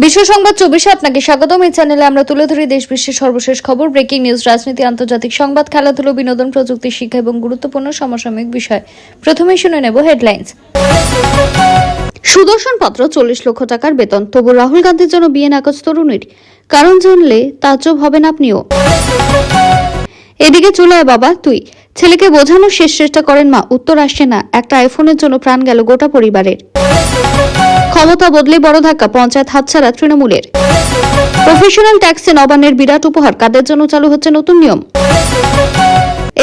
বিশ্ব সংবাদ 24 আপনাকে স্বাগতম। এই চ্যানেলে আমরা তুলে ধরি দেশ বিশ্বের সর্বশেষ খবর, ব্রেকিং নিউজ, রাজনীতি, আন্তর্জাতিক সংবাদ, খেলাধুলো, বিনোদন, প্রযুক্তি, শিক্ষা এবং গুরুত্বপূর্ণ সমসাময়িক বিষয়। প্রথমেই শুনে নেব হেডলাইন্স। সুদর্শন পাত্র 40 লক্ষ টাকার বেতন, তবু রাহুল গান্ধীর জন্য বিয়ে নাকচ তরুণীর। কারণ জানলে তাজ্জব হবেন আপনিও। এদিকে চুলায় বাবা তুই, ছেলেকে বোঝানোর শেষ চেষ্টা করেন মা, উত্তর আসছে না। একটা আইফোনের জন্য প্রাণ গেল গোটা পরিবারের। ক্ষমতা বদলে বড় ধাক্কা, পঞ্চায়েত হাতছাড়া তৃণমূলের। প্রফেশনাল ট্যাক্সে নবান্নের বিরাট উপহার, কাদের জন্য চালু হচ্ছে নতুন নিয়ম।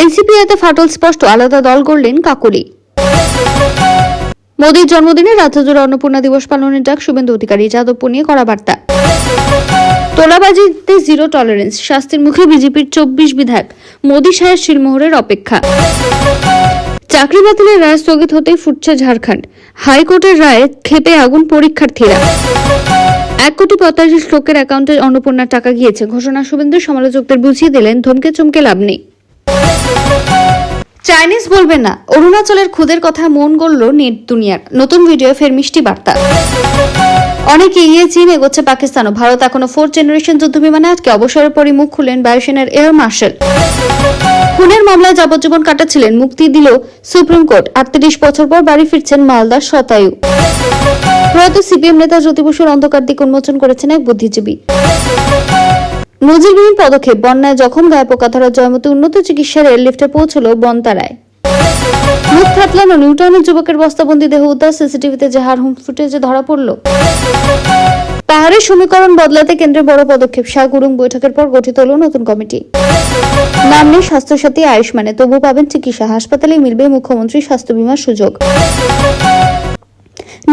এনসিপিআইতে ফাটল স্পষ্ট, আলাদা দল গড়লেন কাকলি। মোদীর জন্মদিনে রাজ্যজুড়ে অন্নপূর্ণা দিবস পালনের ডাক, শুভেন্দু অধিকারী। যাদবপুর নিয়ে কড়া বার্তা। তোলাবাজিতে জিরো টলারেন্স, শাস্তির মুখে বিজেপির 24 বিধায়ক। মোদী সাহেব শিলমোহরের অপেক্ষা। চাকরি বাতিলের রায় স্থগিত হতেই ফুটছে ঝাড়খণ্ড। হাইকোর্টের রায়ে ক্ষেপে আগুন পরীক্ষার্থীরা। 1,45,00,000 লোকের অ্যাকাউন্টে অন্নপূর্ণার টাকা গিয়েছে ঘোষণা। শুভেন্দু সমালোচকদের বুঝিয়ে দিলেন, ধমকে চমকে লাভ নেই। চাইনিজ বলবেন না, অরুণাচলের খুদের কথা মন গড়ল নেট দুনিয়ার। নতুন ভিডিও ফের মিষ্টি বার্তা। অনেক এগিয়ে চীন, এগোচ্ছে পাকিস্তানও। ভারত এখনো 4th জেনারেশন যুদ্ধ বিমানে আটকে, অবসরের পরই মুখ খুললেন বায়ুসেনার এয়ার মার্শাল। খুনের মামলায় যাবজ্জীবন কাটাচ্ছিলেন, মুক্তি দিল সুপ্রিম কোর্ট। 38 বছর পর বাড়ি ফিরছেন মালদার শতায়ু। প্রয়াত সিপিএম নেতা জ্যোতি বসুর অন্ধকার দিক উন্মোচন করেছেন এক বুদ্ধিজীবী। নজিরবিহীন পদক্ষেপ, বন্যায় জখম গায়ে পোকা ধরা জয়মতী উন্নত চিকিৎসার এয়ারলিফটে পৌঁছল বনতারায়। মুখ থাতলানো নিউটাউনের যুবকের বস্তাবন্দি দেহ উদ্ধার, সিসিটিভিতে যে হারহুম ফুটেজে ধরা পড়ল। পাহাড়ের সমীকরণ বদলাতে কেন্দ্রের বড় পদক্ষেপ, শাহ গুরুং বৈঠকের পর গঠিত হল নতুন কমিটি। নাম নেই স্বাস্থ্যসাথী আয়ুষ্মানে, তবু পাবেন চিকিৎসা, হাসপাতালে মিলবে মুখ্যমন্ত্রী স্বাস্থ্য বীমার সুযোগ।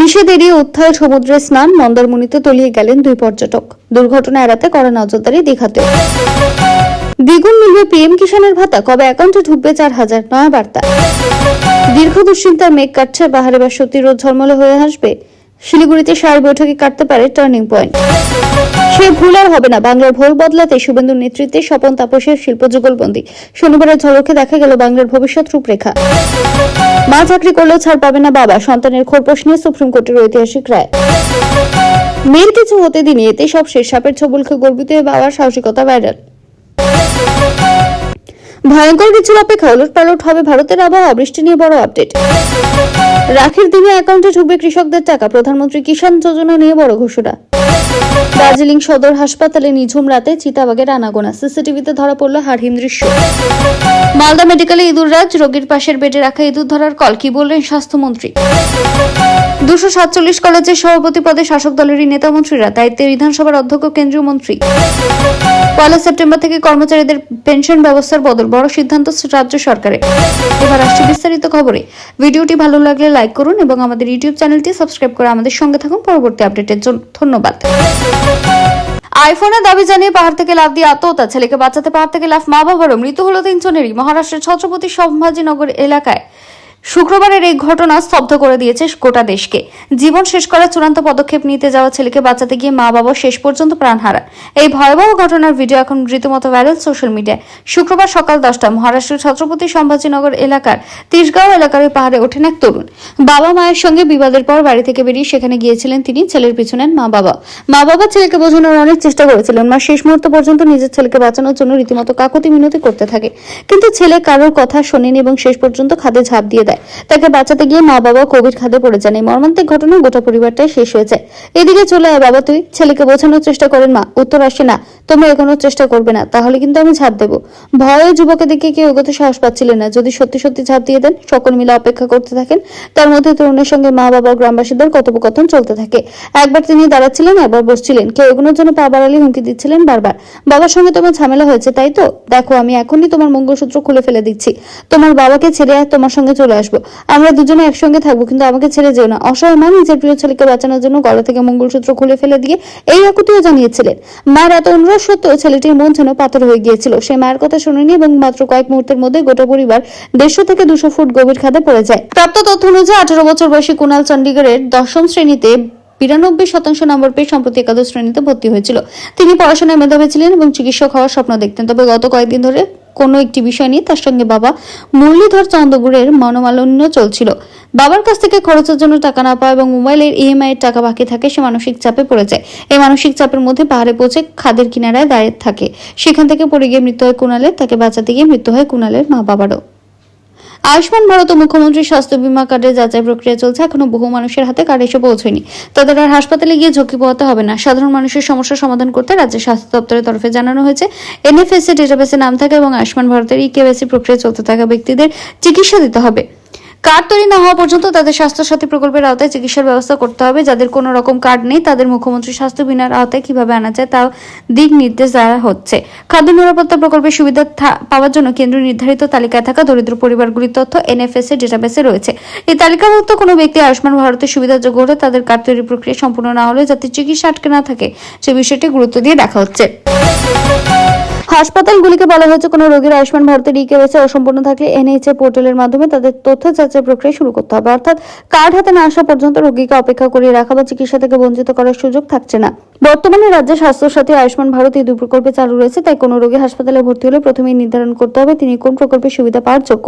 নিষেধ এড়িয়ে উত্থায় সমুদ্রে স্নান, মন্দারমণিতে তলিয়ে গেলেন 2 পর্যটক। দুর্ঘটনা এড়াতে কড়া নজরদারি দীঘাতে। দ্বিগুণ মিলবে পিএম কিষানের ভাতা, কবে অ্যাকাউন্টে ঢুকবে 4,000, নয়া বার্তা। দীর্ঘ দুশ্চিন্তার মেঘ কাটছে, পাহাড়ে বা সত্যি রোদ ঝলমলে হয়ে আসবে। শিলিগুড়িতে সার বৈঠকে কাটতে পারে টার্নিং পয়েন্ট। সে ভুল আর হবে না, বাংলার ভোল বদলাতে শুভেন্দুর নেতৃত্বে স্বপন তাপসের শিল্প যুগলবন্দি। শনিবারের ঝলকে দেখা গেল বাংলার ভবিষ্যৎ রূপরেখা। মা চাকরি করলেও ছাড় পাবে না বাবা, সন্তানের খোরপোশ নিয়ে সুপ্রিম কোর্টের ঐতিহাসিক রায়। মেয়ের কিছু হতে দিনে, এতে সব শেষ। সাপের ছবল খেয়ে গর্বিত হয়ে বাবার সাহসিকতা ভাইরাল। ভয়ঙ্কর কিছুর অপেক্ষা, ওলট পালট হবে ভারতের আবহাওয়া, বৃষ্টি নিয়ে বড় আপডেট। রাখির দিনে অ্যাকাউন্টে ঢুকবে কৃষকদের টাকা, প্রধানমন্ত্রী কিষাণ যোজনা নিয়ে বড় ঘোষণা। দার্জিলিং সদর হাসপাতালে নিঝুম রাতে চিতাবাঘের আনাগোনা, সিসিটিভিতে ধরা পড়ল হাড়হিম দৃশ্য। মালদা মেডিকেলে ইঁদুর রাজ, রোগীর পাশের বেডে রাখা ইঁদুর ধরার কল, কি বললেন স্বাস্থ্যমন্ত্রী। 247 কলেজের সভাপতি পদে শাসক দলেরই নেতা মন্ত্রীরা, দায়িত্বে বিধানসভার অধ্যক্ষ কেন্দ্রীয় মন্ত্রী। 1 সেপ্টেম্বর থেকে কর্মচারীদের পেনশন ব্যবস্থার বদল, বড় সিদ্ধান্ত রাজ্য সরকারের। এবার আসছে বিস্তারিত খবরে। ভিডিওটি ভালো লাগলে লাইক করুন এবং আমাদের ইউটিউব চ্যানেলটি সাবস্ক্রাইব করে আমাদের সঙ্গে থাকুন পরবর্তী আপডেটের জন্য। ধন্যবাদ। আইফোনের দাবি জানিয়ে পাহাড় থেকে লাফ দিয়ে আত্মহত্যা, ছেলেকে বাঁচাতে পাহাড় থেকে লাফ মা বাবারও, মৃত্যু হলো 3 জনেরই। মহারাষ্ট্রের ছত্রপতি সম্ভাজিনগর এলাকায় শুক্রবারের এই ঘটনা স্তব্ধ করে দিয়েছে গোটা দেশকে। জীবন শেষ করার চূড়ান্ত পদক্ষেপ নিতে যাওয়া ছেলেকে বাঁচাতে গিয়ে মা বাবা শেষ পর্যন্ত প্রাণ হারান। এই ভয়াবহ ঘটনার ভিডিও এখন রীতিমতো ভাইরাল সোশ্যাল মিডিয়ায়। শুক্রবার সকাল 10টা মহারাষ্ট্রের ছত্রপতি সম্ভাজিনগর এলাকার তিসগাঁও এলাকার পাহাড়ে ওঠেন এক তরুণ। বাবা মায়ের সঙ্গে বিবাদের পর বাড়ি থেকে বেরিয়ে সেখানে গিয়েছিলেন তিনি। ছেলের পিছনে মা বাবা ছেলেকে বোঝানোর অনেক চেষ্টা করেছিলেন। মা শেষ মুহূর্ত পর্যন্ত নিজের ছেলেকে বাঁচানোর জন্য রীতিমতো কাকুতি মিনতি করতে থাকে, কিন্তু ছেলে কারোর কথা শোনেনি এবং শেষ পর্যন্ত খাদে ঝাঁপ দিয়ে দেয়। তাকে বাঁচাতে গিয়ে মা বাবা কোভিড খাদে পড়ে যান। এই মর্মান্তিক ঘটনায় গোটা পরিবারটাই শেষ হয়ে যায়। এদিকে চলে আয় বাবা তুই, ছেলেকে বোঝানোর চেষ্টা করেন মা, উত্তর আসে না। তোমরা এগোনোর চেষ্টা করবে না, তাহলে কিন্তু আমি ঝাঁপ দেবো। ভয়ে যুবকের দিকে কেউ এগোতে সাহস পাচ্ছিলেন না। যদি সত্যি সত্যি ঝাঁপ দিয়ে দেন, সকল মিলে অপেক্ষা করতে থাকেন। তার মধ্যে তরুণের সঙ্গে মা বাবা ও গ্রামবাসীদের কথোপকথন চলতে থাকে। একবার তিনি দাঁড়াচ্ছিলেন, একবার বসছিলেন। কেউ এগোনোর জন্য পা বাড়ালে হুমকি দিচ্ছিলেন বারবার। বাবার সঙ্গে তোমার ঝামেলা হয়েছে তাই তো, দেখো আমি এখনই তোমার মঙ্গলসূত্র খুলে ফেলে দিচ্ছি। তোমার বাবাকে ছেড়ে তোমার সঙ্গে চলে আসবো, আমরা দুজনে একসঙ্গে থাকবো, কিন্তু আমাকে ছেড়ে যেও না। অসহায় মা নিজের প্রিয় ছেলেকে বাঁচানোর জন্য গলা থেকে মঙ্গলসূত্র খুলে ফেলে দিয়ে এই আকুতিও জানিয়েছিলেন। মায়ের এত অনুরোধ সত্ত্বেও ছেলেটির মন যেন পাথর হয়ে গিয়েছিল। সে মায়ের কথা শুনেনি এবং মাত্র কয়েক মুহূর্তের মধ্যে গোটা পরিবার 150 থেকে 200 ফুট গভীর খাদে পড়ে যায়। প্রাপ্ত তথ্য অনুযায়ী 18 বছর বয়সী কুনাল চণ্ডীগড়ের 10ম শ্রেণীতে 92% নম্বর পেয়ে সম্প্রতি একাদশ শ্রেণীতে ভর্তি হয়েছিল। তিনি পড়াশোনায় মেধাবী ছিলেন এবং চিকিৎসক হওয়ার স্বপ্ন দেখতেন। তবে গত কয়েকদিন ধরে কোনো একটি বিষয় নিয়ে তার সঙ্গে বাবা মুরলীধর চন্দ্রগুড়ের মনোমালিন্য চলছিল। বাবার কাছ থেকে খরচের জন্য টাকা না পাওয়া এবং মোবাইলের ইএমআই এর টাকা বাকি থাকে, সে মানসিক চাপে পড়ে যায়। এই মানসিক চাপের মধ্যে পাহাড়ে পৌঁছে খাদের কিনারায় দাঁড়িয়ে থাকে। সেখান থেকে পড়ে গিয়ে মৃত্যু হয় কুণালের। তাকে বাঁচাতে গিয়ে মৃত্যু হয় কুণালের মা বাবারও। আয়ুষ্মান ভারত ও মুখ্যমন্ত্রীর স্বাস্থ্য বীমা কার্ডের যাচাই প্রক্রিয়া চলছে। এখনো বহু মানুষের হাতে কার্ড এসে পৌঁছয়নি। তাদের আর হাসপাতালে গিয়ে ঝুঁকি পোহাতে হবে না। সাধারণ মানুষের সমস্যার সমাধান করতে রাজ্যের স্বাস্থ্য দপ্তরের তরফে জানানো হয়েছে, এনএফএসএ ডেটাবেসে নাম থাকা এবং আয়ুষ্মান ভারতের ইকেওয়াইসি প্রক্রিয়া চলতে থাকা ব্যক্তিদের চিকিৎসা দিতে হবে। কার্ড তৈরি না হওয়া পর্যন্ত তাদের স্বাস্থ্যসাথী প্রকল্পের আওতায় চিকিৎসার ব্যবস্থা করতে হবে। যাদের কোনো রকম কার্ড নেই তাদের মুখ্যমন্ত্রী স্বাস্থ্য বীমার আওতায় কিভাবে আনা যায় তা দিক নির্দেশ দেওয়া হচ্ছে। খাদ্য নিরাপত্তা প্রকল্পের সুবিধা পাওয়ার জন্য কেন্দ্র নির্ধারিত তালিকায় থাকা দরিদ্র পরিবারগুলির তথ্য এনএফএসএ ডেটাবেসে রয়েছে। এই তালিকাভুক্ত কোনো ব্যক্তি আয়ুষ্মান ভারতের সুবিধাযোগ্য হলে তাদের কার্ড তৈরির প্রক্রিয়া সম্পূর্ণ না হলে যাতে চিকিৎসা আটকে না থাকে সে বিষয়টি গুরুত্ব দিয়ে দেখা হচ্ছে। হাসপাতালগুলিকে বলা হয়েছে কোনো রোগীর আয়ুষ্মান ভারতের ইকেওয়াইসি অসম্পূর্ণ থাকলে এনএইচএ পোর্টালের মাধ্যমে তাদের তথ্য যাচাই প্রক্রিয়া শুরু করতে হবে। অর্থাৎ কার্ড হাতে না আসা পর্যন্ত রোগীকে অপেক্ষা করিয়ে রাখা বা চিকিৎসা থেকে বঞ্চিত করার সুযোগ থাকছে না। বর্তমানে রাজ্যে স্বাস্থ্য সাথী আয়ুষ্মান ভারত এই দুই প্রকল্পে চালু রয়েছে। তাই কোনো রোগী হাসপাতালে ভর্তি হলে প্রথমেই নির্ধারণ করতে হবে তিনি কোন প্রকল্পের সুবিধা পাওয়ার যোগ্য।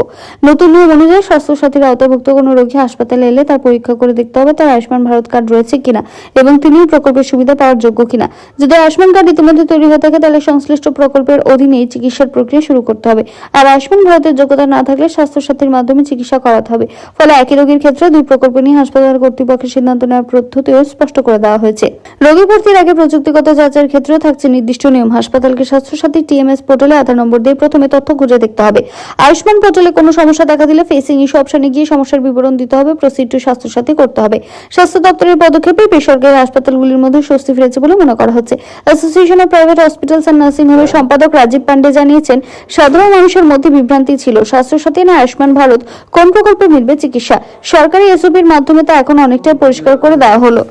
নতুন নিয়ম অনুযায়ী স্বাস্থ্য সাথীর আওতাভুক্ত কোনো রোগী হাসপাতালে এলে তার পরীক্ষা করে দেখতে হবে তার আয়ুষ্মান ভারত কার্ড রয়েছে কিনা এবং তিনি প্রকল্পের সুবিধা পাওয়ার যোগ্য কিনা। যদি আয়ুষ্মান কার্ড ইতিমধ্যে তৈরি হয়ে থাকে তাহলে সংশ্লিষ্ট প্রকল্পের অধীনেই চিকিৎসার প্রক্রিয়া শুরু করতে হবে। আর আয়ুষ্মান ভারতের যোগ্যতা না থাকলে স্বাস্থ্য সাথীর মাধ্যমে চিকিৎসা করাতে হবে। ফলে একই রোগীর ক্ষেত্রে দুই প্রকল্প নিয়ে হাসপাতাল কর্তৃপক্ষের সিদ্ধান্ত নেওয়ার পদ্ধতিও স্পষ্ট করে দেওয়া হয়েছে। রোগী ভর্তির আগে প্রযুক্তিগত যাচাইয়ের ক্ষেত্রেও থাকছে নির্দিষ্ট নিয়ম। হাসপাতালকে স্বাস্থ্য সাথী টিএমএস পোর্টালে আধার নম্বর দিয়ে প্রথমে তথ্য খুঁজে দেখতে হবে। আয়ুষ্মান পোর্টালে কোনো সমস্যা দেখা দিলে ফেসিং ইস্যু অপশনে গিয়ে সমস্যার বিবরণ দিতে হবে। প্রসিড টু স্বাস্থ্য সাথী করতে হবে। স্বাস্থ্য দপ্তরের পদক্ষেপে বেসরকারি হাসপাতালগুলির মধ্যে স্বস্তি ফিরেছে বলে মনে করা হচ্ছে। Association of private hospitals and nursing হোমের সম্পাদক রাজীব পান্ডে জানিয়েছেন, সাধারণ মানুষের মধ্যে বিভ্রান্তি ছিল স্বাস্থ্য সাথী না আয়ুষ্মান ভারত কোন প্রকল্পে মিলবে চিকিৎসা। সরকারি এসওপির মাধ্যমে তা এখন অনেকটাই পরিষ্কার করে দেওয়া হলো।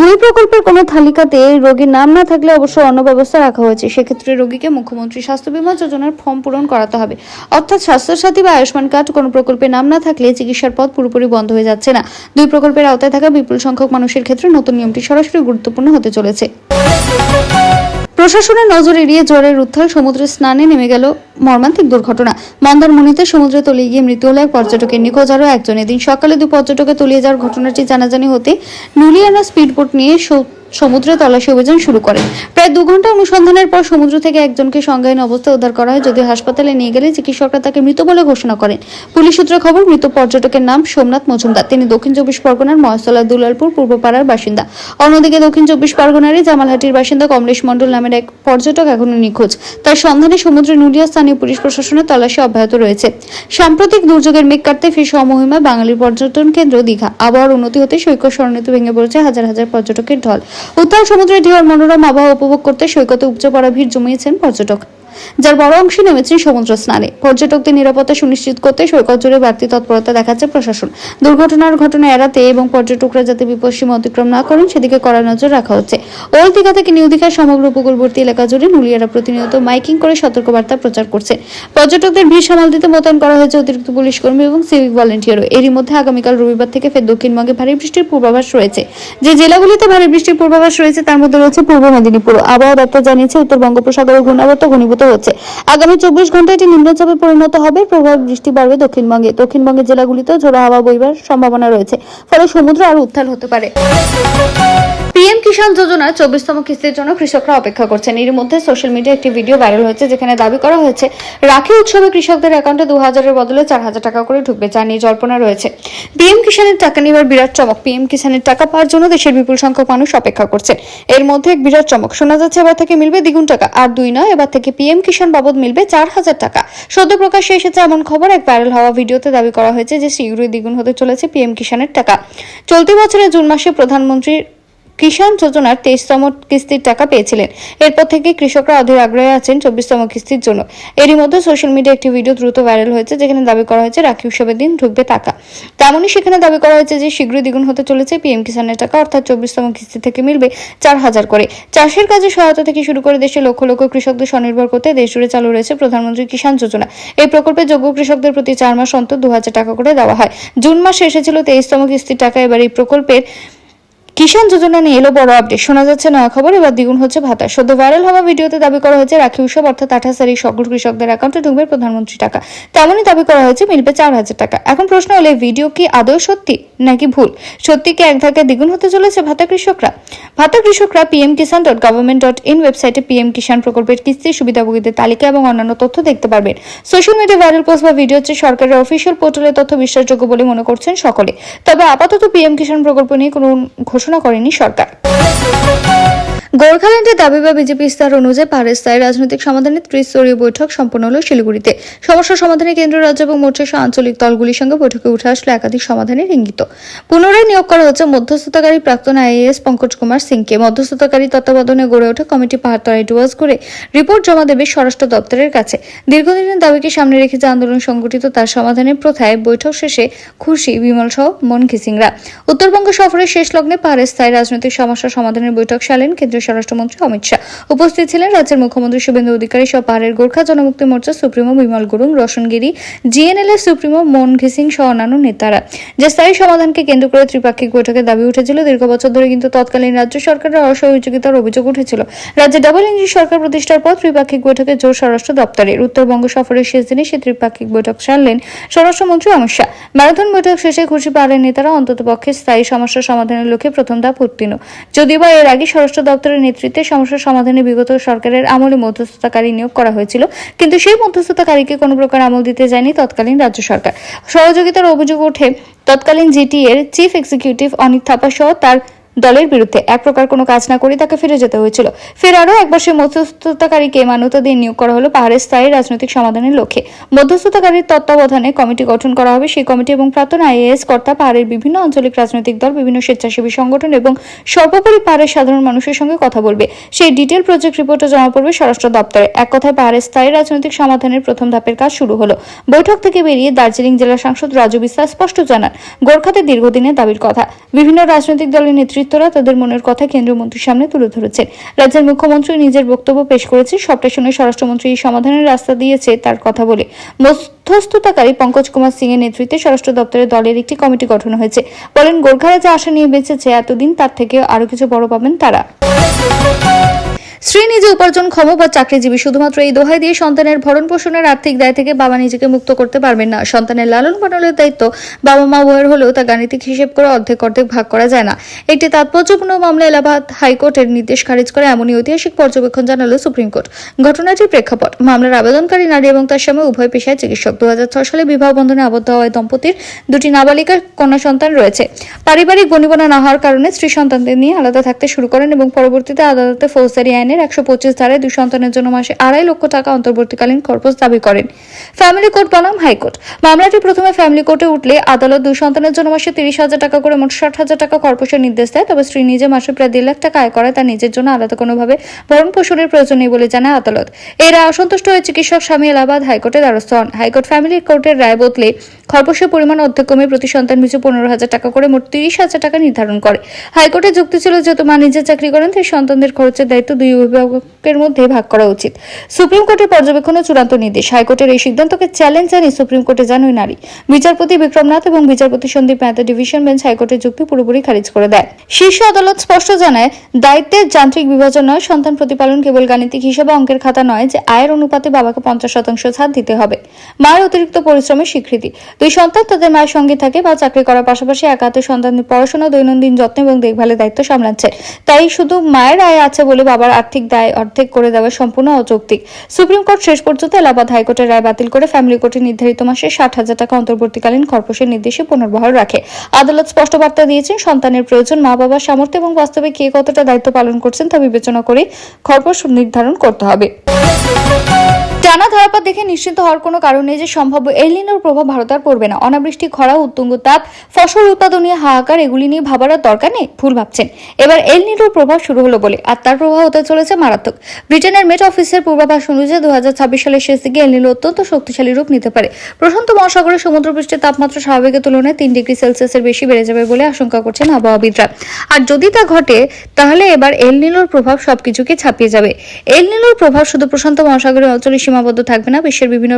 দুই প্রকল্পের কোনো তালিকাতে রোগীর নাম না থাকলে অবশ্য অন্য ব্যবস্থা রাখা হয়েছে। সেক্ষেত্রে রোগীকে মুখ্যমন্ত্রী স্বাস্থ্য বীমা যোজনার ফর্ম পূরণ করাতে হবে। অর্থাৎ স্বাস্থ্য সাথী বা আয়ুষ্মান কার্ড কোনো প্রকল্পের নাম না থাকলে চিকিৎসার পথ পুরোপুরি বন্ধ হয়ে যাচ্ছে না। দুই প্রকল্পের আওতায় থাকা বিপুল সংখ্যক মানুষের ক্ষেত্রে নতুন নিয়মটি সরাসরি গুরুত্বপূর্ণ হতে চলেছে। প্রশাসনের নজর এড়িয়ে জ্বরের উত্থাল সমুদ্রে স্নানে নেমে গেল মর্মান্তিক দুর্ঘটনা। মন্দারমণিতে সমুদ্রে তলিয়ে গিয়ে মৃত্যু হলো এক পর্যটকের, নিখোঁজ আরও একজন। এদিন সকালে দুই পর্যটকে তলিয়ে যাওয়ার ঘটনাটি জানাজানি হতে নুলিয়ানা স্পিডবোট নিয়ে সমুদ্রে তল্লাশি অভিযান শুরু করে। প্রায় 2 ঘন্টা অনুসন্ধানের পর সমুদ্র থেকে একজনকে সংজ্ঞাহীন অবস্থায় উদ্ধার করা হয়। যদিও হাসপাতালে নিয়ে গেলে চিকিৎসকরা তাকে মৃত বলে ঘোষণা করেন। পুলিশ সূত্রে খবর, মৃত পর্যটকের নাম সোমনাথ মজুমদার। তিনি দক্ষিণ 24 পরগনার মহেশতলা দুলালপুর পূর্বপাড়ার বাসিন্দা। অন্যদিকে দক্ষিণ 24 পরগনারই জামালহাটির বাসিন্দা কমলেশ মণ্ডল নামের এক পর্যটক এখনো নিখোঁজ। তার সন্ধানে সমুদ্রে নুলিয়া স্থানীয় পুলিশ প্রশাসনের তল্লাশি অব্যাহত রয়েছে। সাম্প্রতিক দুর্যোগের মেঘ কাটতে ফের সমহিমা বাঙালির পর্যটন কেন্দ্র দীঘা। আবহাওয়ার উন্নতি হতে সৈকত সরণিতে ভেঙে পড়েছে হাজার হাজার পর্যটকের ঢল। উত্তাল সমুদ্রের ঢেউয়ের মনোরম আবহাওয়া উপভোগ করতে সৈকতে উপচে পড়া ভিড় জমিয়েছেন পর্যটক, যার বড় অংশে নেমেছেন সমুদ্র স্নানে। পর্যটকদের নিরাপত্তা সুনিশ্চিত করতে সৈকত জুড়ে বাড়তি তৎপরতা দেখাচ্ছে প্রশাসন। দুর্ঘটনার ঘটনা এড়াতে এবং পর্যটকরা যাতে বিপদসীমা অতিক্রম না করেন সেদিকে কড়া নজর রাখা হচ্ছে। ওল্ড দীঘা থেকে নিউ দীঘার সমগ্র উপকূলবর্তী এলাকা জুড়ে নুলিয়ারা প্রতিনিয়ত মাইকিং করে সতর্কবার্তা প্রচার করছে। পর্যটকদের ভিড় সামাল দিতে মোতায়েন করা হয়েছে অতিরিক্ত পুলিশ কর্মী এবং সিভিক ভলান্টিয়ারও। এরই মধ্যে আগামীকাল রবিবার থেকে ফের দক্ষিণবঙ্গে ভারী বৃষ্টির পূর্বাভাস রয়েছে। যে জেলাগুলিতে ভারী বৃষ্টির পূর্বাভাস রয়েছে তার মধ্যে রয়েছে পূর্ব মেদিনীপুর। আবহাওয়া দপ্তর জানিয়েছে উত্তর বঙ্গোপসাগরে ঘনীভূত হচ্ছে। আগামী 24 ঘন্টায় এটি নিম্নচাপে পরিণত হবে। প্রভাব বৃষ্টি বাড়বে দক্ষিণবঙ্গে। দক্ষিণবঙ্গের জেলাগুলিতেও ঝোড়ো হাওয়া বইবার সম্ভাবনা রয়েছে। ফলে সমুদ্র আরো উত্তাল হতে পারে। পিএম কিষাণ যোজনার 24তম কিস্তির জন্য কৃষকরা অপেক্ষা করছেন। এর মধ্যে সোশ্যাল মিডিয়ায় একটি ভিডিও ভাইরাল হয়েছে যেখানে দাবি করা হয়েছে রাখি উৎসবে কৃষকদের অ্যাকাউন্টে 2000-এর বদলে 4000 টাকা করে ঢুকবে, যা নিয়ে জল্পনা রয়েছে। পিএম কিষাণের টাকা নেবার বিরাট চমক। পিএম কিষাণের টাকা পাওয়ার জন্য দেশের বিপুল সংখ্যক মানুষ অপেক্ষা করছেন। এর মধ্যে এক বিরাট চমক শোনা যাচ্ছে, এবার থেকে মিলবে দ্বিগুণ টাকা। আর 2 নয়, এবার থেকে পিএম কিষাণ বাবদ মিলবে 4000 টাকা। সদ্য প্রকাশ্যে এসেছে এমন খবর। এক ভাইরাল হওয়া ভিডিওতে দাবি করা হয়েছে যে শীঘ্রই দ্বিগুণ হতে চলেছে পিএম কিষাণের টাকা। চলতি বছরের জুন মাসে প্রধানমন্ত্রীর কিষাণ যোজনার 23তম কিস্তির টাকা পেয়েছিলেন। এরপর থেকে কৃষকরা অধীর আগ্রহে আছেন 24তম কিস্তির জন্য। এরই মধ্যে সোশ্যাল মিডিয়ায় একটি ভিডিও দ্রুত ভাইরাল হয়েছে যেখানে দাবি করা হয়েছে রাখি উৎসবের দিন ঢুকবে টাকা। তেমনই সেখানে দাবি করা হয়েছে যে শীঘ্রই দ্বিগুণ হতে চলেছে পিএম কিষাণের টাকা, অর্থাৎ 24তম কিস্তি থেকে মিলবে 4000 করে। চাষের কাজে সহায়তা থেকে শুরু করে দেশের লক্ষ লক্ষ কৃষকদের স্বনির্ভর করতে দেশ জুড়ে চালু রয়েছে প্রধানমন্ত্রী কিষাণ যোজনা। এই প্রকল্পে যোগ্য কৃষকদের প্রতি 4 মাস অন্তর 2000 টাকা করে দেওয়া হয়। জুন মাসে এসেছিল 23তম কিস্তির টাকা। এবার এই প্রকল্পের কিষাণ যোজনা নিয়ে এলো বড় আপডেট। শোনা যাচ্ছে নয়া খবর, এবার দ্বিগুণ হচ্ছে ভাতা। সদ্য ভাইরাল হওয়া ভিডিওতে দাবি করা হয়েছে রাখি উৎসব অর্থাৎ 28 তারিখ সকল কৃষকদের অ্যাকাউন্টে ঢুকবে প্রধানমন্ত্রী টাকা। তেমনই দাবি করা হয়েছে মিলবে 4000 টাকা। এখন প্রশ্ন হলো, ভিডিও কি আদৌ সত্যি নাকি ভুল? সত্যি কি এক ধাক্কায় দ্বিগুণ হতে চলেছে ভাতা কৃষকরা pmkisan.government.in ওয়েবসাইটে পিএম কিষাণ প্রকল্পের কিস্তি সুবিধাভোগীদের তালিকা এবং অন্যান্য তথ্য দেখতে পারবেন। সোশ্যাল মিডিয়া ভাইরাল পোস্ট বা ভিডিও হচ্ছে সরকারের অফিসিয়াল পোর্টালের তথ্য বিশ্বাসযোগ্য বলে মনে করছেন সকলে। তবে আপাতত পিএম কিষাণ প্রকল্প নিয়ে কোনো ঘোষণা করেনি সরকার। গোর্খাল্যান্ডের দাবি বা বিজেপি ইস্তাহার অনুযায়ী পাহাড়ের স্থায়ী রাজনৈতিক সমাধানের ত্রিস্তরীয় বৈঠক সম্পন্ন হল শিলিগুড়িতে। সমস্যা সমাধানে কেন্দ্র, রাজ্য এবং মোর্চা সহ আঞ্চলিক দলগুলির সঙ্গে বৈঠকে উঠে আসলো একাধিক সমাধানের ইঙ্গিত। পুনরায় নিয়োগ করা হচ্ছে মধ্যস্থতাকারী প্রাক্তন আইএএস পঙ্কজ কুমার সিংকে। মধ্যস্থতাকারী তত্ত্বাবধানে গড়ে ওঠা কমিটি পাহাড়তলায় ডুয়ার্স করে রিপোর্ট জমা দেবে স্বরাষ্ট্র দপ্তরের কাছে। দীর্ঘদিনের দাবিকে সামনে রেখে যে আন্দোলন সংগঠিত তার সমাধানের প্রথায় বৈঠক শেষে খুশি বিমল সহ মন ঘিসিংরা। উত্তরবঙ্গ সফরের শেষ লগ্নে পাহাড়ের স্থায়ী রাজনৈতিক সমস্যা সমাধানের বৈঠক সারলেন কেন্দ্রীয় স্বরাষ্ট্রমন্ত্রী অমিত শাহ। উপস্থিত ছিলেন রাজ্যের মুখ্যমন্ত্রী শুভেন্দু অধিকারী সহ পাহাড়ের গোর্খা জনমুক্তি মোর্চা সুপ্রিমো বিমল গুরুং, রোশনগিরি জিএনএল এর সুপ্রিমো মন ঘিসিং সহ অন্যান্য নেতারা। যে স্থায়ী সমাধানকে কেন্দ্র করে ত্রিপাক্ষিক বৈঠকের দাবি উঠেছিল দীর্ঘ বছর ধরে, কিন্তু তৎকালীন রাজ্য সরকারের অসহযোগিতার অভিযোগ উঠেছিল। রাজ্যে ডাবল ইঞ্জিন সরকার প্রতিষ্ঠার পর ত্রিপাক্ষিক বৈঠকে জোর স্বরাষ্ট্র দপ্তরের। উত্তরবঙ্গ সফরের শেষ দিনে সেই ত্রিপাক্ষিক বৈঠক সারলেন স্বরাষ্ট্রমন্ত্রী অমিত শাহ। ম্যারাথন বৈঠক শেষে খুশি পাহাড়ের নেতারা অন্ততপক্ষে স্থায়ী সমস্যা সমাধানের লক্ষ্যে প্রথম ধাপ উত্তীর্ণ। যদিও বা এর আগে স্বরাষ্ট্র দপ্তরের নেতৃত্বে সমস্যা সমাধানে বিগত সরকারের আমলে মধ্যস্থতাকারী নিয়োগ করা হয়েছিল, কিন্তু সেই মধ্যস্থতাকারীকে কোনো প্রকার আমল দিতে যায়নি তৎকালীন রাজ্য সরকার। সহযোগিতার অভিযোগ ওঠে তৎকালীন জিটি এর চিফ এক্সিকিউটিভ অনিত থাপা সহ তার দলের বিরুদ্ধে। এক প্রকার কোনো কাজ না করে তাকে ফিরে যেতে হয়েছিল। ফের আরও একবার সেই মধ্যস্থতাকারীকে মান্যতা দিয়ে নিয়োগ করা হলো পাহাড়ের স্থায়ী রাজনৈতিক সমাধানের লক্ষ্যে। মধ্যস্থতাকারীর তত্ত্বাবধানে কমিটি গঠন করা হবে। সেই কমিটি এবং প্রাক্তন আইএএস কর্তা, পাহাড়ের বিভিন্ন আঞ্চলিক রাজনৈতিক দল, বিভিন্ন স্বেচ্ছাসেবী সংগঠন এবং সর্বোপরি পাহাড়ের সাধারণ মানুষের সঙ্গে কথা বলবে। সেই ডিটেল প্রজেক্ট রিপোর্টে জমা পড়বে স্বরাষ্ট্র দপ্তরে। এক কথায় পাহাড়ের স্থায়ী রাজনৈতিক সমাধানের প্রথম ধাপের কাজ শুরু হলো। বৈঠক থেকে বেরিয়ে দার্জিলিং জেলা সাংসদ রাজু বিশ্বাস স্পষ্ট জানান, গোর্খাদের দীর্ঘদিনের দাবির কথা বিভিন্ন রাজনৈতিক দলের নেতৃত্বরা তাদের মনের কথা কেন্দ্রীয় মন্ত্রীর সামনে তুলে ধরেছেন। রাজ্যের মুখ্যমন্ত্রী নিজের বক্তব্য পেশ করেছে। সবটা শুনে স্বরাষ্ট্রমন্ত্রী এই সমাধানের রাস্তা দিয়েছে তার কথা বলে। মধ্যস্থতাকারী পঙ্কজ কুমার সিং এর নেতৃত্বে স্বরাষ্ট্র দপ্তরের দলের একটি কমিটি গঠন হয়েছে। বলেন, গোর্খারা যা আশা নিয়ে বেঁচেছে এতদিন, তার থেকে আরো কিছু বড় পাবেন তারা। স্ত্রী নিজে উপার্জনক্ষম বা চাকরিজীবী, শুধুমাত্র এই দোহাই দিয়ে সন্তানের ভরণ পোষণের আর্থিক দায় থেকে বাবা নিজেকে মুক্ত করতে পারবেন না। সন্তানের লালন পালনের দায়িত্ব বাবা মা উভয়ের হলেও তা গাণিতিক হিসেব করে অর্ধেক ভাগ করা যায় না। একটি তাৎপর্যপূর্ণ মামলা এলাহাবাদ হাইকোর্টের নির্দেশ খারিজ করে এমনই ঐতিহাসিক পর্যবেক্ষণ জানালো সুপ্রিম কোর্ট। ঘটনাটির প্রেক্ষাপট, মামলার আবেদনকারী নারী এবং তার স্বামী উভয় পেশায় চিকিৎসক। 2006 সালে বিবাহ বন্ধনে আবদ্ধ হওয়া দম্পতির দুটি নাবালিকা কন্যা সন্তান রয়েছে। পারিবারিক বনিবনা না হওয়ার কারণে স্ত্রী সন্তানদের নিয়ে আলাদা থাকতে শুরু করেন এবং পরবর্তীতে আদালতে ফৌজদারি আইনের 125 ধারায় দুই সন্তানের জন্য মাসে 2.5 লক্ষ টাকা অন্তর্বর্তীকালীন খরচ দাবি করেন। ফ্যামিলি কোর্ট বনাম হাইকোর্ট। মামলাটি প্রথমে ফ্যামিলি কোর্টে উঠলে আদালত দুই সন্তানের জন্য মাসে 30,000 টাকা করে মোট 60,000 টাকা খরচের নির্দেশ দেয়। তবে স্ত্রী নিজে মাসে প্রায় 1.5 লাখ টাকা আয় করায় তার নিজের জন্য আলাদা কোনোভাবে ভরণ পোষণের প্রয়োজন নেই বলে জানায় আদালত। এরা অসন্তুষ্ট হয়ে চিকিৎসক স্বামী এলাহাবাদ হাইকোর্টে দ্বারস্থ হন। হাইকোর্ট ফ্যামিলি কোর্টের রায় বদলে খরচের পরিমাণ অর্ধেক কমে প্রতি সন্তান পিছু 15,000 টাকা করে মোট 30,000 টাকা নির্ধারণ করে। হাইকোর্টের যুক্তি ছিল, যেহেতু মা নিজে চাকরি করেন তাই সন্তানদের খরচের দায়িত্ব দুই অভিভাবকের মধ্যে ভাগ করা উচিত। সুপ্রিম কোর্টের পর্যবেক্ষণে চূড়ান্ত নির্দেশ। হাইকোর্টের এই সিদ্ধান্তকে চ্যালেঞ্জ জানিয়ে সুপ্রিম কোর্টে যান ওই নারী। বিচারপতি বিক্রমনাথ এবং বিচারপতি সন্দীপ মেহতা ডিভিশন বেঞ্চ হাইকোর্টের যুক্তি পুরোপুরি খারিজ করে দেয়। শীর্ষ আদালত স্পষ্ট জানায়, দায়িত্বের যান্ত্রিক বিভাজন নয়, সন্তান প্রতিপালন কেবল গাণিতিক হিসাবে অঙ্কের খাতা নয় যে আয়ের অনুপাতে বাবাকে 50% ছাড় দিতে হবে। মায়ের অতিরিক্ত পরিশ্রমের স্বীকৃতি। দুই সন্তান তাদের মায়ের সঙ্গে থাকে বা চাকরি করার পাশাপাশি একা হাতে সন্তানদের পড়াশোনা, দৈনন্দিন যত্ন এবং দেখভালের দায়িত্ব সামলাচ্ছে। তাই শুধু মায়ের আয় আছে বলে বাবার আর্থিক দায় অর্ধেক করে দেওয়া সম্পূর্ণ অযৌক্তিক। সুপ্রিম কোর্ট শেষ পর্যন্ত এলাহাবাদ হাইকোর্টের রায় বাতিল করে ফ্যামিলি কোর্টে নির্ধারিত মাসে 60,000 টাকা অন্তর্বর্তীকালীন খরচের নির্দেশে পুনর্বহাল রাখে। আদালত স্পষ্ট বার্তা দিয়েছেন, সন্তানের প্রয়োজন, মা বাবার সামর্থ্য এবং বাস্তবে কে কতটা দায়িত্ব পালন করছেন তা বিবেচনা করে খরচ নির্ধারণ করতে হবে। টানা ধারাপাত দেখে নিশ্চিন্ত হওয়ার কোনো কারণ নেই যে সম্ভাব্য এল নিনোর প্রভাব ভারতে আর পড়বে না। অনাবৃষ্টি, খরা, উত্তুঙ্গ তাপ, ফসল উৎপাদনীয় হাহাকার, এগুলি নিয়ে ভাবার আর দরকার নেই। ভুল ভাবছেন। এবার এল নিনোর প্রভাব শুরু হলো বলে, আর তার প্রভাব হতে চলেছে মারাত্মক। ব্রিটেনের মেট অফিসের পূর্বাভাস অনুযায়ী 2026 সালের শেষ দিকে এল নিনো অত্যন্ত শক্তিশালী রূপ নিতে পারে। প্রশান্ত মহাসাগরের সমুদ্রপৃষ্ঠের তাপমাত্রা স্বাভাবিকের তুলনায় 3 ডিগ্রি সেলসিয়াসের বেশি বেড়ে যাবে বলে আশঙ্কা করছেন আবহাওয়াবিদরা। আর যদি তা ঘটে তাহলে এবার এল নিনোর প্রভাব সবকিছুকে ছাপিয়ে যাবে। এল নিনোর প্রভাব শুধু প্রশান্ত মহাসাগরের অঞ্চলে সীমাবদ্ধ থাকবে না, বিশ্বের বিভিন্ন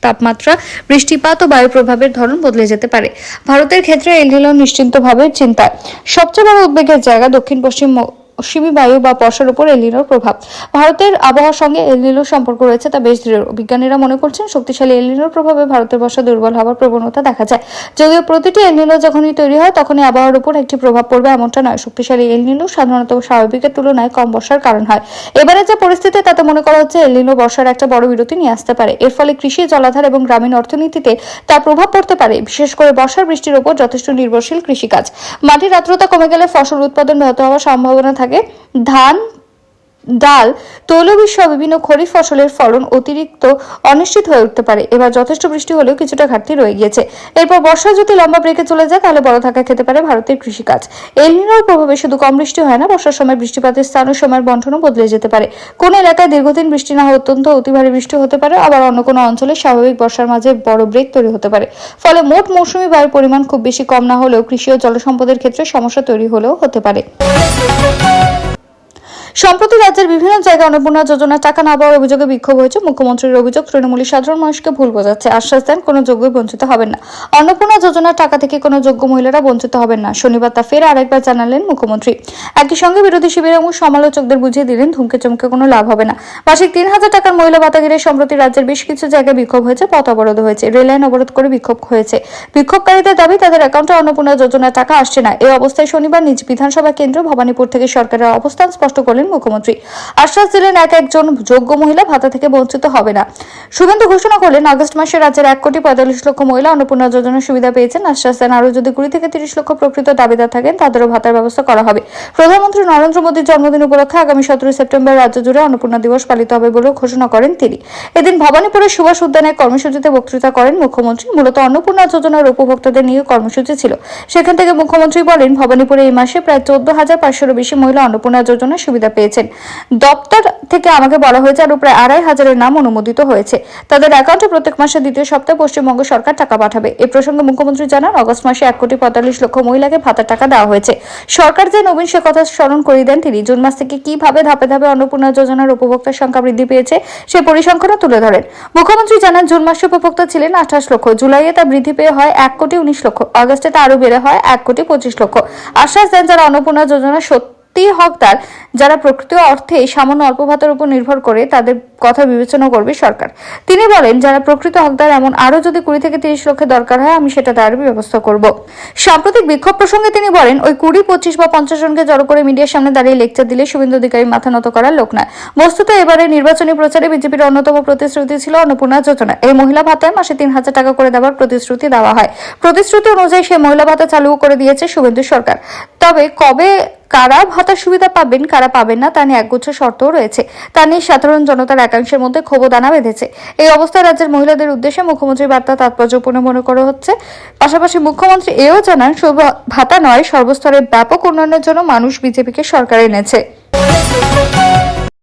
তাপমাত্রা, বৃষ্টিপাত ও বায়ু প্রভাবের ধরন বদলে যেতে পারে। ভারতের ক্ষেত্রে এল নিনো নিশ্চিন্তভাবে চিন্তায়। সবচেয়ে বড় উদ্বেগের জায়গা দক্ষিণ পশ্চিমী বায়ু বা বর্ষার উপর এল নিনোর প্রভাব। ভারতের আবহাওয়ার সঙ্গে এল নিনোর সম্পর্ক রয়েছে তা বেশ দৃঢ়। বিজ্ঞানীরা মনে করছেন শক্তিশালী এল নিনোর প্রভাবে ভারতের বর্ষা দুর্বল হওয়ার প্রবণতা দেখা যায়। যদিও প্রতিটি এল নিনো যখনই তৈরি হয় তখনই আবহাওয়ার উপর একটি প্রভাব পড়বে এমনটা নয়। শক্তিশালী এল নিনো সাধারণত স্বাভাবিকের তুলনায় কম বর্ষার কারণ হয়। এবারে যে পরিস্থিতি তাতে মনে করা হচ্ছে এল নিনো বর্ষার একটা বড় বিরতি নিয়ে আসতে পারে। এর ফলে কৃষি, জলাধার এবং গ্রামীণ অর্থনীতিতে তার প্রভাব পড়তে পারে, বিশেষ করে বর্ষার বৃষ্টির উপর যথেষ্ট নির্ভরশীল কৃষিকাজ। মাটির আর্দ্রতা কমে গেলে ফসল উৎপাদন ব্যাহত হওয়ার সম্ভাবনা থাকে। ধান, ডাল, তৈলবীজ সহ বিভিন্ন খরিফ ফসলের ফলন অতিরিক্ত অনিশ্চিত হয়ে উঠতে পারে। এবার যথেষ্ট বৃষ্টি হলেও কিছুটা ঘাটতি রয়ে গিয়েছে। এরপর বর্ষা যদি লম্বা ব্রেকে চলে যায় তাহলে বড় ধাক্কা খেতে পারে ভারতের কৃষিকাজ। এল নিনোর প্রভাবে শুধু কম বৃষ্টি হয় না, বর্ষার সময় বৃষ্টিপাতের স্থান ও সময়ের বণ্টনও বদলে যেতে পারে। কোন এলাকায় দীর্ঘদিন বৃষ্টি না হয়ে অত্যন্ত অতি ভারী বৃষ্টি হতে পারে, আবার অন্য কোনো অঞ্চলে স্বাভাবিক বর্ষার মাঝে বড় ব্রেক তৈরি হতে পারে। ফলে মোট মৌসুমী বায়ুর পরিমাণ খুব বেশি কম না হলেও কৃষি ও জলসম্পদের ক্ষেত্রে সমস্যা তৈরি হলেও হতে পারে। সম্প্রতি রাজ্যের বিভিন্ন জায়গায় অন্নপূর্ণা যোজনার টাকা না পাওয়ার অভিযোগে বিক্ষোভ হয়েছে। মুখ্যমন্ত্রীর অভিযোগ, তৃণমূলী সাধারণ মানুষকে ভুল বোঝাচ্ছে। আশ্বাস দেন কোনো যোগ্যই বঞ্চিত হবেন না। অন্নপূর্ণা যোজনার টাকা থেকে কোনো যোগ্য মহিলারা বঞ্চিত হবেন না। শনিবার তা ফের আরেকবার জানালেন মুখ্যমন্ত্রী। একই সঙ্গে বিরোধী শিবির এবং সমালোচকদের বুঝিয়ে দিলেন ধুমকে চমকে কোনো লাভ হবে না। মাসিক ৩,০০০ টাকার মহিলা ভাতা ঘিরে সম্প্রতি রাজ্যের বেশ কিছু জায়গায় বিক্ষোভ হয়েছে, পথ অবরোধ হয়েছে, রেললাইন অবরোধ করে বিক্ষোভ হয়েছে। বিক্ষোভকারীদের দাবি তাদের অ্যাকাউন্টে অন্নপূর্ণা যোজনার টাকা আসছে না। এই অবস্থায় শনিবার নিজ বিধানসভা কেন্দ্র ভবানীপুর থেকে সরকারের অবস্থান স্পষ্ট করলেন মুখ্যমন্ত্রী। আশ্বাস দিলেন একজন যোগ্য মহিলা ভাতা থেকে বঞ্চিত হবে না। শুভেন্দু ঘোষণা করলেন আগস্ট মাসে রাজ্যের ১,৪৫,০০,০০০ মহিলা অন্নপূর্ণা যোজনার সুবিধা পেয়েছেন। আশ্বাস দেন আরও যদি ২০ থেকে ৩০ লক্ষ প্রকৃত দাবিদার থাকেন তাদেরও ভাতার ব্যবস্থা করা হবে। প্রধানমন্ত্রী নরেন্দ্র মোদীর জন্মদিন উপলক্ষে আগামী ১৭ সেপ্টেম্বর রাজ্য জুড়ে অন্নপূর্ণা দিবস পালিত হবে বলেও ঘোষণা করেন তিনি। এদিন ভবানীপুরের সুভাষ উদ্যানে কর্মসূচিতে বক্তৃতা করেন মুখ্যমন্ত্রী। মূলত অন্নপূর্ণা যোজনার উপভোক্তাদের নিয়ে কর্মসূচি ছিল। সেখান থেকে মুখ্যমন্ত্রী বলেন, ভবানীপুরে এই মাসে প্রায় ১৪,৫০০ বেশি মহিলা অন্নপূর্ণা যোজনার সুবিধা পেয়েছেন। দপ্তর থেকে আমাকে বলা হয়েছে আরো প্রায় ২,৫০০ নাম অনুমোদিত হয়েছে। তাদের অ্যাকাউন্টে প্রত্যেক মাসের দ্বিতীয় সপ্তাহে পশ্চিমবঙ্গ সরকার টাকা পাঠাবে। এ প্রসঙ্গে মুখ্যমন্ত্রী জানান, অগস্ট মাসে ১,৪৫,০০,০০০ মহিলাকে ভাতার টাকা দেওয়া হয়েছে। সরকার যে নবীন সে কথা স্মরণ করিয়ে দেন তিনি। জুন মাস থেকে কিভাবে ধাপে ধাপে অন্নপূর্ণা যোজনার উপভোক্তার সংখ্যা বৃদ্ধি পেয়েছে সে পরিসংখ্যানও তুলে ধরেন মুখ্যমন্ত্রী। জানান, জুন মাসে উপভোক্তা ছিলেন ২৮ লক্ষ, জুলাইয়ে তা বৃদ্ধি পেয়ে হয় ১,১৯,০০,০০০, আগস্টে তা আরো বেড়ে হয় ১,২৫,০০,০০০। আশ্বাস দেন যারা অন্নপূর্ণা যোজনা হকদার, যারা প্রকৃত অর্থে সামান্য অল্প ভাতার উপর নির্ভর করে, তাদের কথা বিবেচনা করবে সরকার। তিনি বলেন, যারা প্রকৃত হকদার এমন আরো যদি ২০ থেকে ৩০ লক্ষের দরকার হয় আমি সেটা তার ব্যবস্থা করব। সাম্প্রতিক বিক্ষোভ প্রসঙ্গে তিনি বলেন, ওই ২০, ২৫ বা ৫০ জনকে জড়ো করে মিডিয়ার সামনে দাঁড়িয়ে লেকচার দিলে শুভেন্দু অধিকারী মাথা নত করার লোক নয়। বস্তুত এবারে নির্বাচনী প্রচারে বিজেপির অন্যতম প্রতিশ্রুতি ছিল অন্নপূর্ণা যোজনা। এই মহিলা ভাতায় মাসে ৩,০০০ টাকা করে দেওয়ার প্রতিশ্রুতি দেওয়া হয়। প্রতিশ্রুতি অনুযায়ী সেই মহিলা ভাতা চালু করে দিয়েছে শুভেন্দু সরকার। তবে কবে কারা ভাতার সুবিধা পাবেন, কারা পাবেন না তা নিয়ে একগুচ্ছ শর্তও রয়েছে। তা নিয়ে সাধারণ জনতার একাংশের মধ্যে ক্ষোভ দানা বেঁধেছে। এই অবস্থায় রাজ্যের মহিলাদের উদ্দেশ্যে মুখ্যমন্ত্রীর বার্তা তাৎপর্যপূর্ণ মনে করা হচ্ছে। পাশাপাশি মুখ্যমন্ত্রী এও জানান, শুধু ভাতা নয়, সর্বস্তরে ব্যাপক উন্নয়নের জন্য মানুষ বিজেপিকে সরকারে এনেছে।